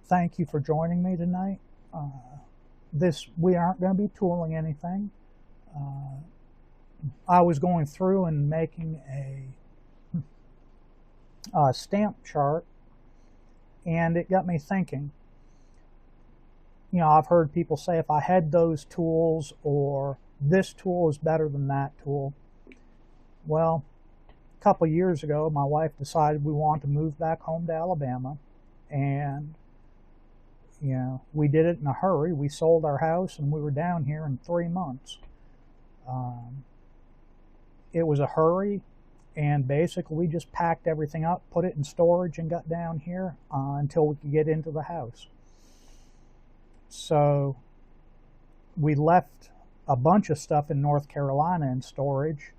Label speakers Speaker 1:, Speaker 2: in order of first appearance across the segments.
Speaker 1: Thank you for joining me tonight. We aren't going to be tooling anything. I was going through and making a stamp chart, and it got me thinking. You know, I've heard people say if I had those tools, or this tool is better than that tool. Well, a couple of years ago, my wife decided we wanted to move back home to Alabama, and we did it in a hurry. We sold our house and we were down here in 3 months. Um, it was a hurry, and basically we just packed everything up, put it in storage, and got down here until we could get into the house. So we left a bunch of stuff in North Carolina in storage,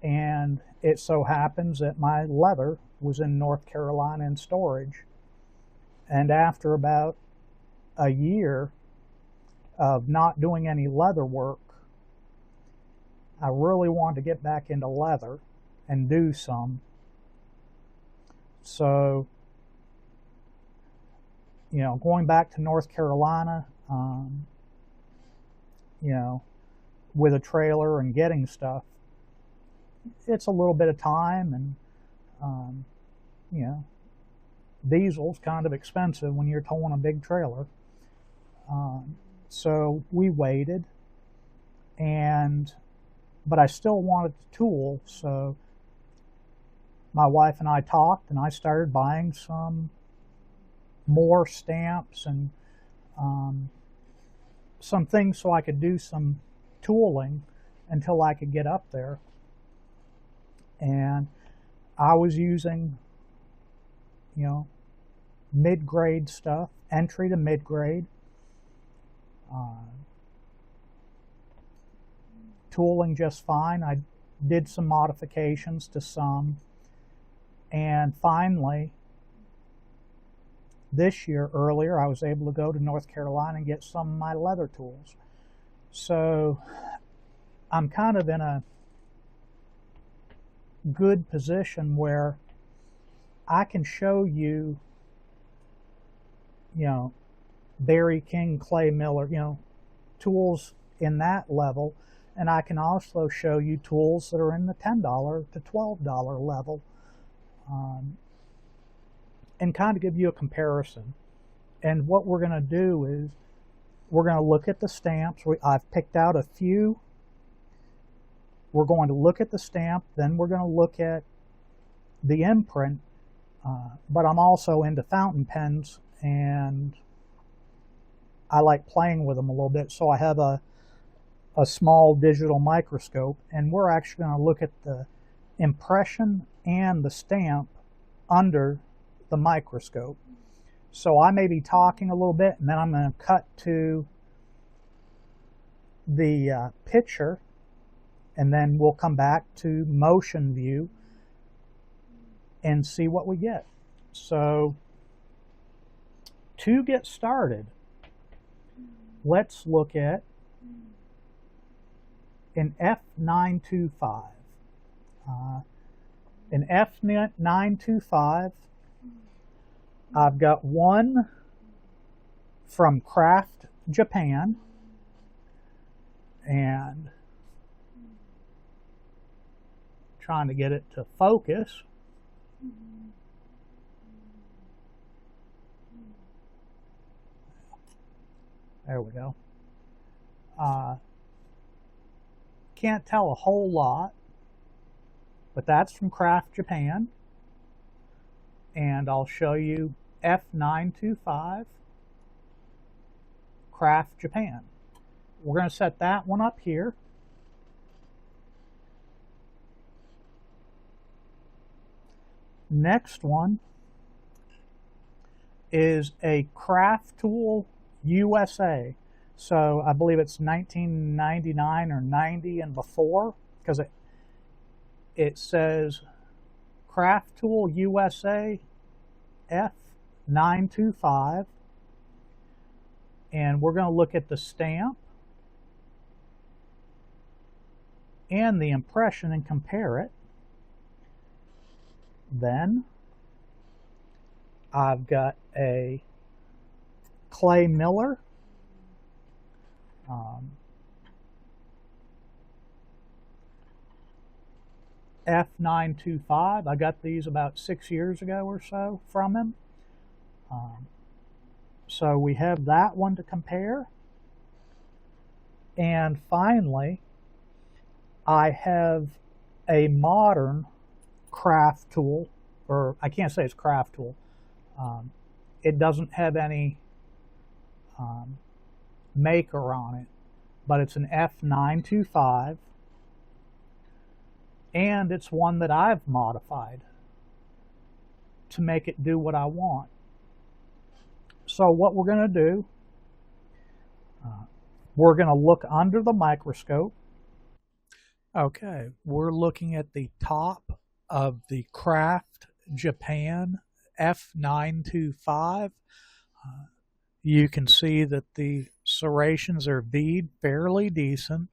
Speaker 1: and it so happens that my leather was in North Carolina in storage. And after about a year of not doing any leather work, I really wanted to get back into leather and do some. So, going back to North Carolina, with a trailer and getting stuff, it's a little bit of time, and um, you know, diesel's kind of expensive when you're towing a big trailer. So we waited, but I still wanted the tool, so my wife and I talked, and I started buying some more stamps and some things so I could do some tooling until I could get up there. And I was using, mid-grade stuff, entry to mid-grade, tooling just fine. I did some modifications to some, and finally, this year earlier, I was able to go to North Carolina and get some of my leather tools. So I'm kind of in a good position where I can show you, Barry King, Clay Miller, tools in that level, and I can also show you tools that are in the $10 to $12 level, and kind of give you a comparison. And what we're going to do is we're going to look at the stamps. I've picked out a few. We're going to look at the stamp, then we're going to look at the imprint, but I'm also into fountain pens, and I like playing with them a little bit, so I have a small digital microscope, and we're actually going to look at the impression and the stamp under the microscope. So I may be talking a little bit, and then I'm going to cut to the picture, and then we'll come back to motion view and see what we get. So to get started, let's look at an F925. An F925, I've got one from Craft Japan, and trying to get it to focus. There we go. Can't tell a whole lot, but that's from Craft Japan, and I'll show you F925 Craft Japan. We're going to set that one up here. Next one is a Craft Tool USA. So I believe it's 1999 or 90 and before, because it says Craft Tool USA F925, and we're going to look at the stamp and the impression and compare it. Then I've got a clay miller. F925. I got these about 6 years ago or so from him. So we have that one to compare. And finally, I have a modern craft tool, or I can't say it's craft tool. It doesn't have any maker on it, but it's an F925, and it's one that I've modified to make it do what I want. So what we're going to do, we're going to look under the microscope. Okay, we're looking at the top of the Craft Japan F925. You can see that the serrations are V'd fairly decent,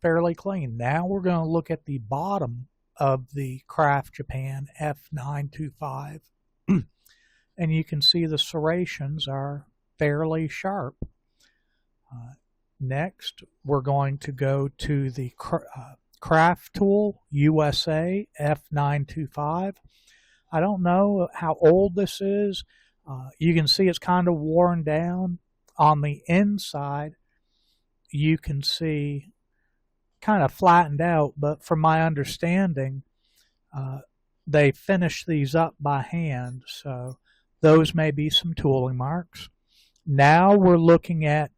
Speaker 1: fairly clean. Now we're going to look at the bottom of the Craft Japan F925, and you can see the serrations are fairly sharp. Next, we're going to go to the Craft Tool USA F925. I don't know how old this is. You can see it's kind of worn down. On the inside, you can see kind of flattened out, but from my understanding, they finish these up by hand, so those may be some tooling marks. Now we're looking at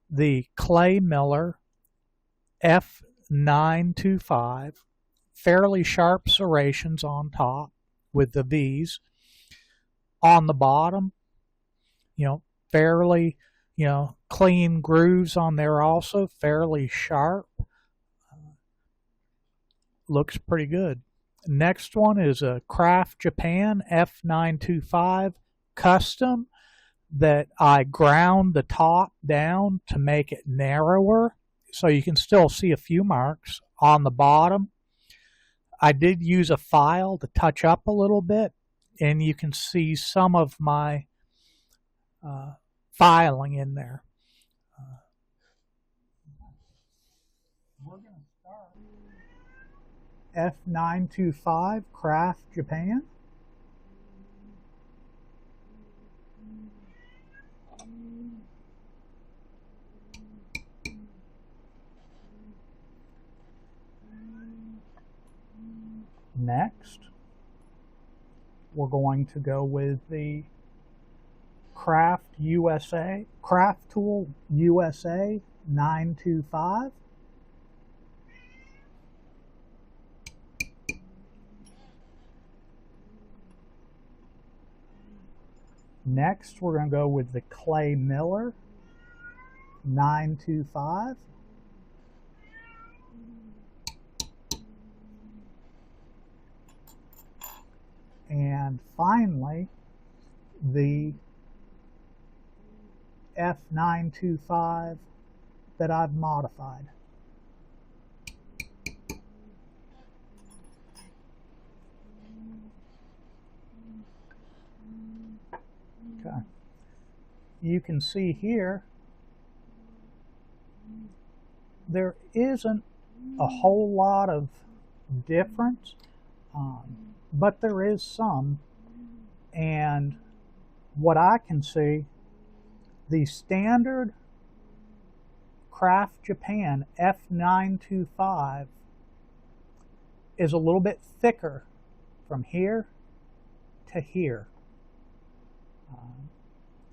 Speaker 1: the clay miller F925, fairly sharp serrations on top with the V's. On the bottom, fairly, clean grooves on there also, fairly sharp. Looks pretty good. Next one is a Craft Japan F925 custom that I ground the top down to make it narrower, so you can still see a few marks on the bottom. I did use a file to touch up a little bit, and you can see some of my filing in there. We're going to start F925 Craft Japan. Next, we're going to go with the Craft Tool USA 925. Next, we're going to go with the clay miller 925. And finally, the F925 that I've modified. Okay. You can see here there isn't a whole lot of difference, but there is some. And what I can see, the standard Craft Japan F925 is a little bit thicker from here to here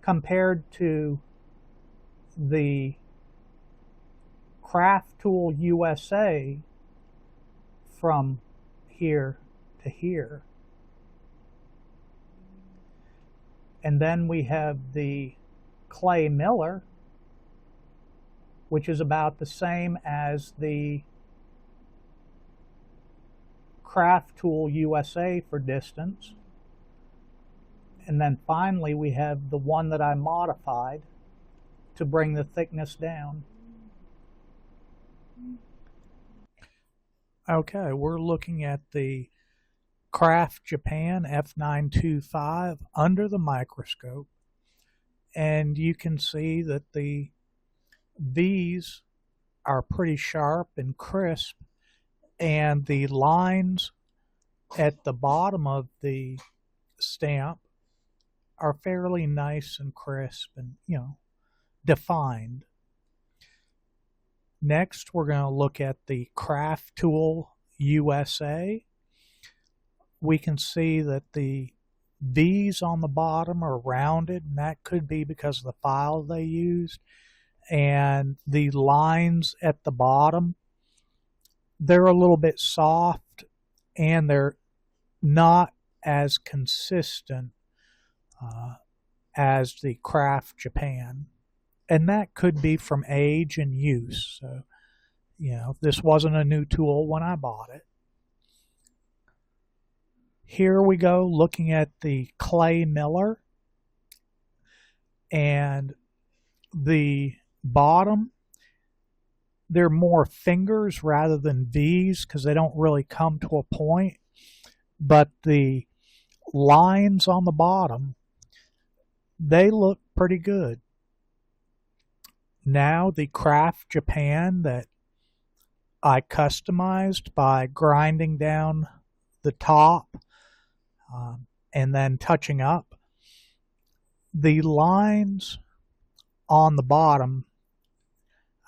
Speaker 1: compared to the Craft Tool USA from here to here. And then we have the clay miller, which is about the same as the Craft Tool USA for distance. And then finally we have the one that I modified to bring the thickness down. Okay, we're looking at the Craft Japan F925 under the microscope. and you can see that the V's are pretty sharp and crisp, and the lines at the bottom of the stamp are fairly nice and crisp and, defined. Next, we're going to look at the Craft Tool USA. We can see that the V's on the bottom are rounded, and that could be because of the file they used. And the lines at the bottom, they're a little bit soft, and they're not as consistent as the Craft Japan. And that could be from age and use. So, this wasn't a new tool when I bought it. Here we go looking at the clay miller, and the bottom, they're more fingers rather than V's because they don't really come to a point, but the lines on the bottom, they look pretty good. Now the Craft Japan that I customized by grinding down the top and then touching up, the lines on the bottom,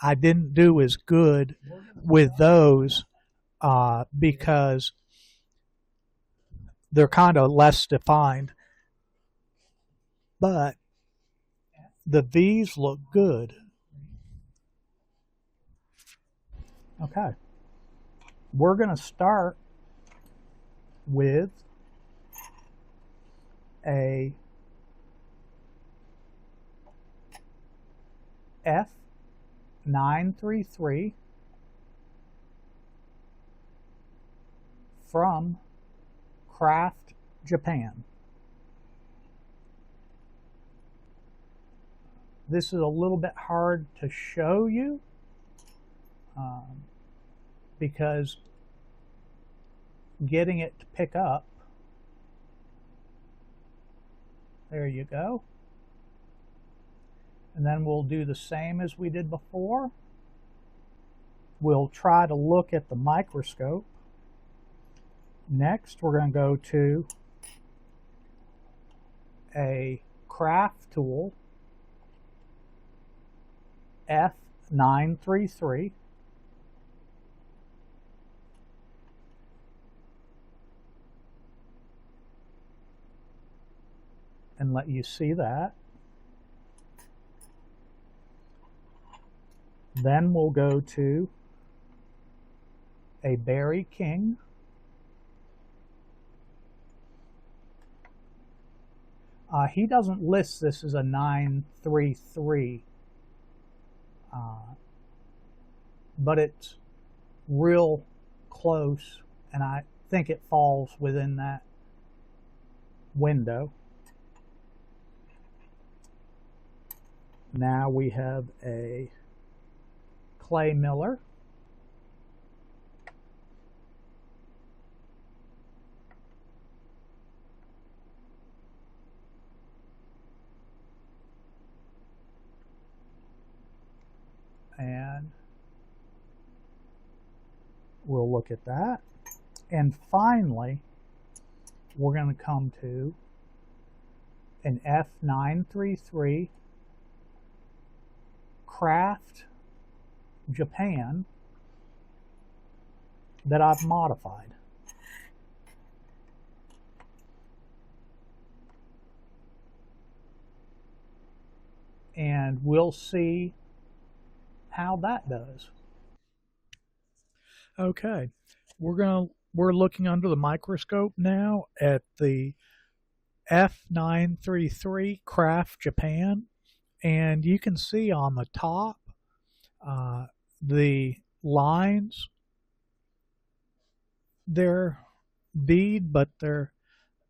Speaker 1: I didn't do as good with those because they're kind of less defined, but the V's look good. Okay, we're going to start with a F933 from Craft Japan. This is a little bit hard to show you because getting it to pick up, there you go. And then we'll do the same as we did before. We'll try to look at the microscope. Next, we're going to go to a craft tool, F933. And let you see that. Then we'll go to a Berry King. He doesn't list this as a 933, but it's real close, and I think it falls within that window. Now we have a clay miller. And we'll look at that. And finally, we're going to come to an F933 Craft Japan that I've modified. And we'll see how that does. Okay, we're looking under the microscope now at the F933 Craft Japan, and you can see on the top the lines, they're bead, but they're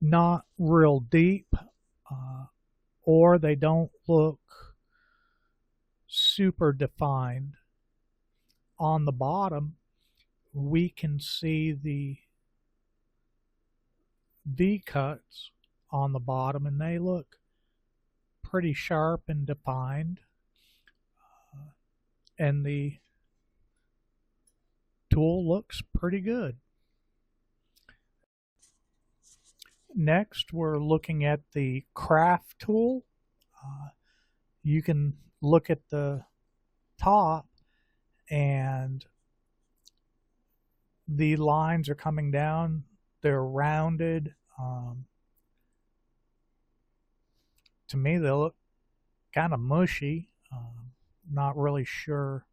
Speaker 1: not real deep, or they don't look super defined. On the bottom, we can see the V cuts on the bottom, and they look pretty sharp and defined, and the tool looks pretty good. Next, we're looking at the craft tool. You can look at the top, and the lines are coming down. They're rounded. To me, they look kind of mushy. Not really sure,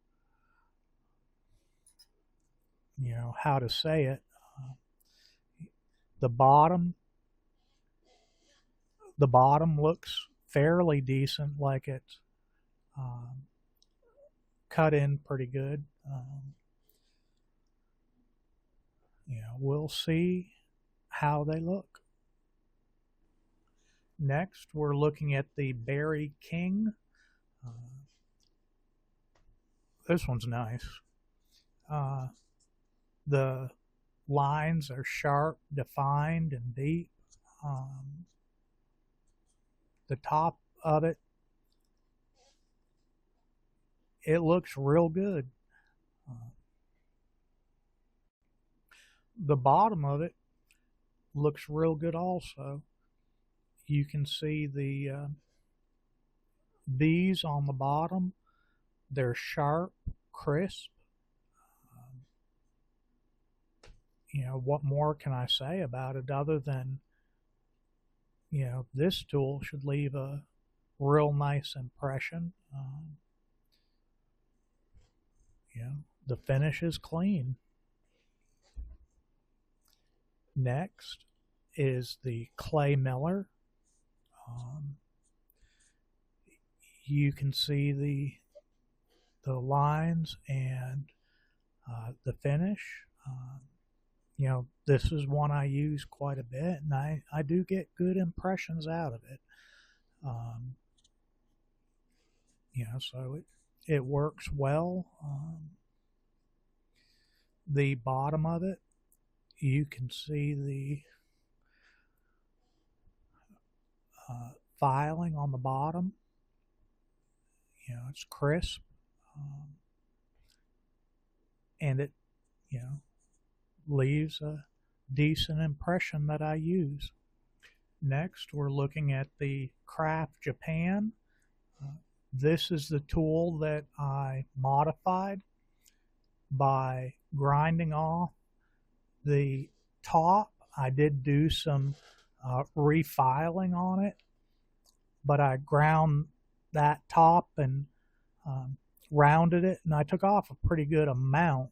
Speaker 1: how to say it. The bottom looks fairly decent, like it's cut in pretty good. We'll see how they look. Next, we're looking at the Berry King. This one's nice. The lines are sharp, defined, and deep. The top of it, it looks real good. The bottom of it looks real good also. You can see the V's on the bottom. They're sharp, crisp. What more can I say about it other than, this tool should leave a real nice impression. The finish is clean. Next is the clay miller. You can see the lines and the finish. This is one I use quite a bit, and I do get good impressions out of it. So it works well. The bottom of it, you can see the filing on the bottom. It's crisp, and it leaves a decent impression that I use. Next, we're looking at the Craft Japan. This is the tool that I modified by grinding off the top. I did do some refiling on it, but I ground that top and rounded it, and I took off a pretty good amount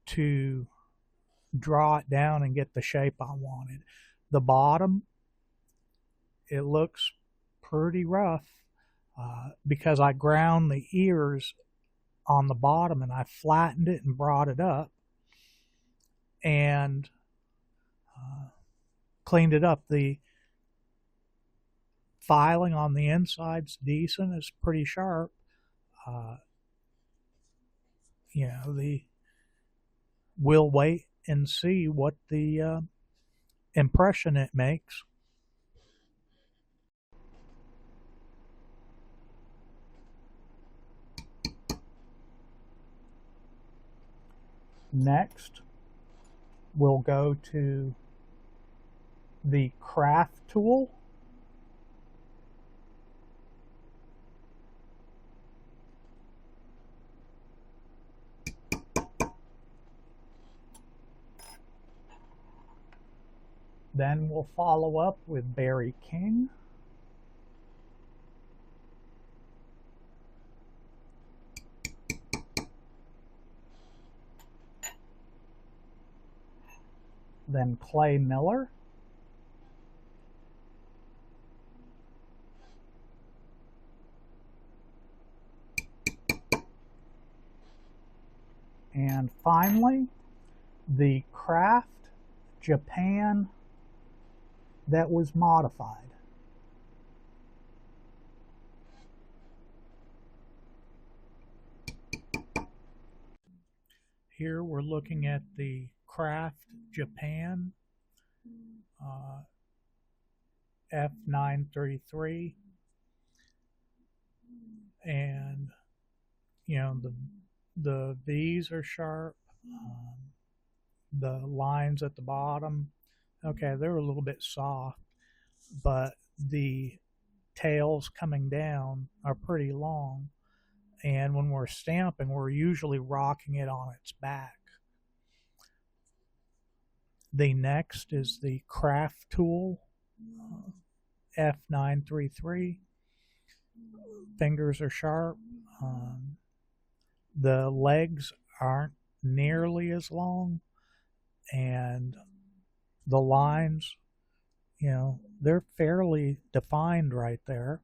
Speaker 1: to draw it down and get the shape I wanted. The bottom, it looks pretty rough because I ground the ears on the bottom and I flattened it and brought it up and cleaned it up. The filing on the inside's decent. It's pretty sharp. We'll wait and see what the impression it makes. Next, we'll go to the craft tool. Then we'll follow up with Berry King. Then Clay Miller. And finally, the Craft Japan that was modified. Here we're looking at the Craft Japan F933. and you know the V's are sharp. The lines at the bottom, okay, they're a little bit soft, but the tails coming down are pretty long. And when we're stamping, we're usually rocking it on its back. The next is the craft tool, F933. Fingers are sharp. The legs aren't nearly as long, and the lines, they're fairly defined right there.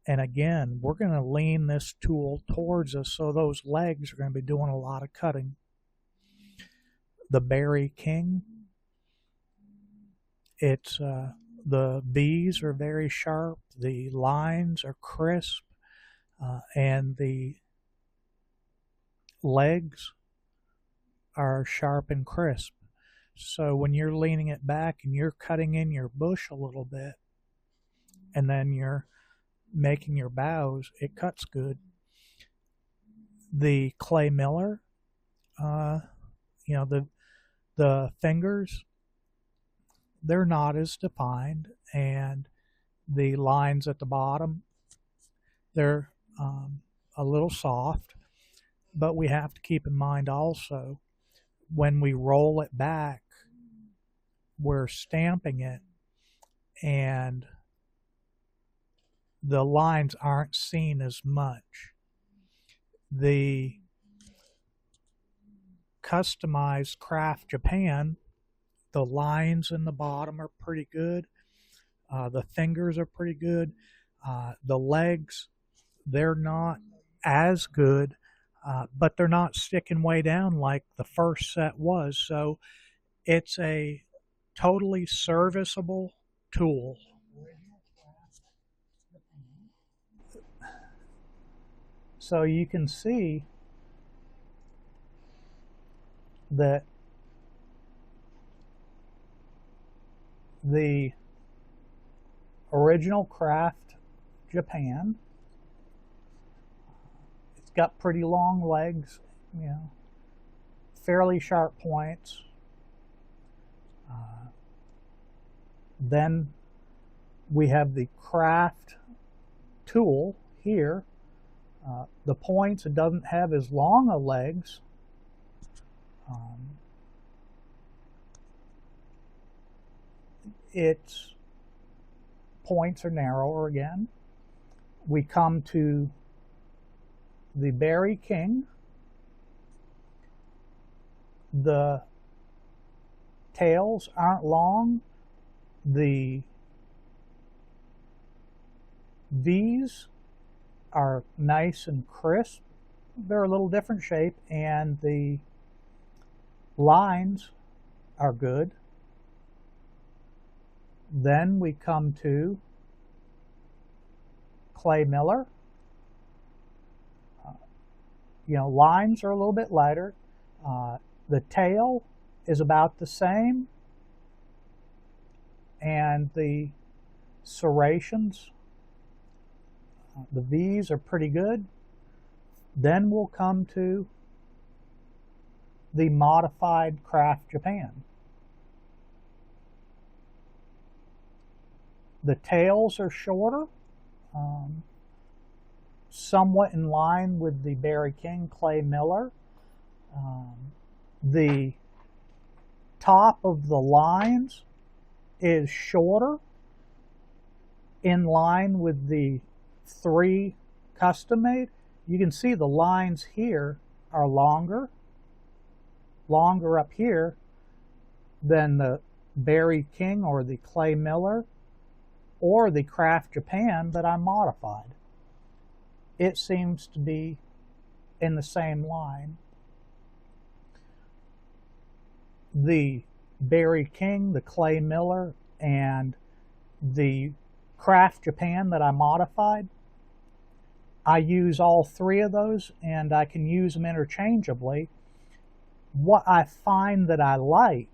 Speaker 1: And again, we're going to lean this tool towards us, so those legs are going to be doing a lot of cutting. The Berry King, it's the V's are very sharp, the lines are crisp, and the legs are sharp and crisp. So when you're leaning it back and you're cutting in your bush a little bit, and then you're making your bows, it cuts good. The clay miller, the fingers, they're not as defined, and the lines at the bottom, they're a little soft. But we have to keep in mind also, when we roll it back, we're stamping it, and the lines aren't seen as much. The customized Craft Japan, the lines in the bottom are pretty good. The fingers are pretty good. The legs, they're not as good, but they're not sticking way down like the first set was. So it's a totally serviceable tool. So you can see that the original Craft Japan, it's got pretty long legs, fairly sharp points. Then we have the Craft tool here. The points, it doesn't have as long a legs. Its points are narrower again. We come to the Berry King. The tails aren't long. The V's are nice and crisp. They're a little different shape, and the lines are good. Then we come to clay miller. Lines are a little bit lighter. The tail is about the same, and the serrations, the V's are pretty good. Then we'll come to the modified Craft Japan. The tails are shorter, somewhat in line with the Berry King clay miller. The top of the lines is shorter, in line with the 3 custom made. You can see the lines here are longer up here than the Berry King or the clay miller or the Craft Japan that I modified. It seems to be in the same line. The Berry King, the clay miller, and the Craft Japan that I modified, I use all 3 of those, and I can use them interchangeably. What I find that I like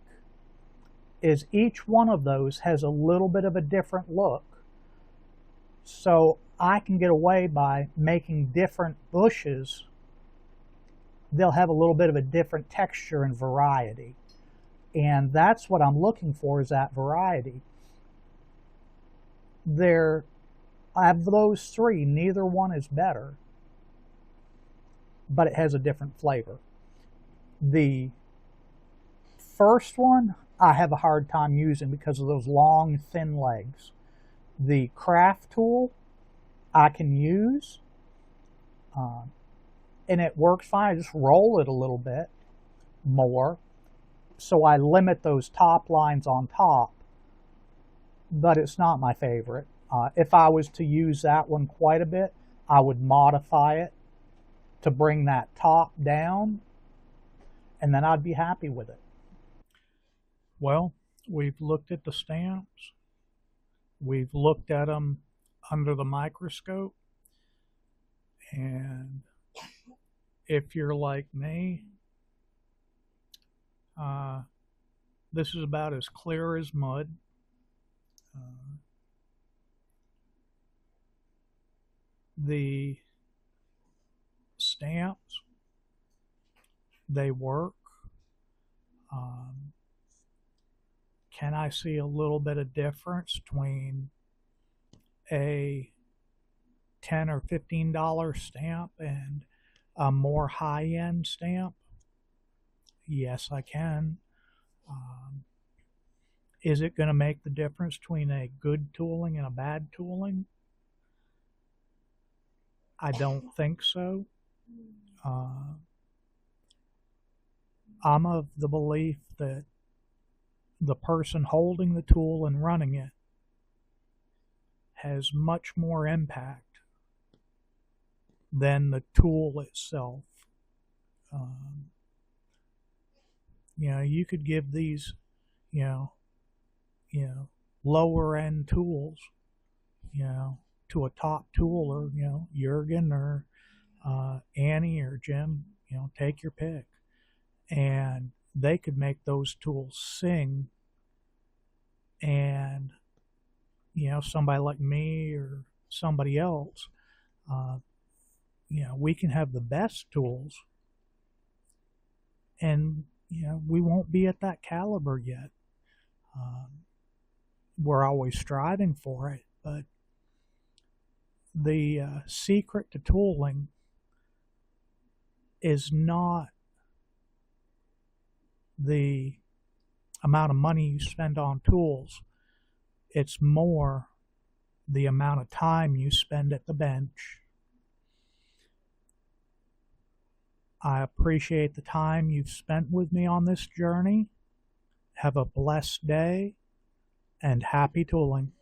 Speaker 1: is each one of those has a little bit of a different look. So I can get away by making different bushes. They'll have a little bit of a different texture and variety. And that's what I'm looking for, is that variety. There, of those three, neither one is better, but it has a different flavor. The first one I have a hard time using because of those long, thin legs. The craft tool I can use, and it works fine. I just roll it a little bit more, so I limit those top lines on top, but it's not my favorite. If I was to use that one quite a bit, I would modify it to bring that top down, and then I'd be happy with it. Well, we've looked at the stamps. We've looked at them under the microscope, and if you're like me, this is about as clear as mud. The stamps, they work. Can I see a little bit of difference between a $10 or $15 stamp and a more high-end stamp? Yes, I can. Is it going to make the difference between a good tooling and a bad tooling? I don't think so. I'm of the belief that the person holding the tool and running it has much more impact than the tool itself. You could give these, lower end tools, to a top tooler, Jurgen or Annie or Jim, take your pick. And they could make those tools sing, and somebody like me or somebody else, we can have the best tools, and we won't be at that caliber yet. We're always striving for it, but the secret to tooling is not the amount of money you spend on tools. It's more the amount of time you spend at the bench. I appreciate the time you've spent with me on this journey. Have a blessed day and happy tooling.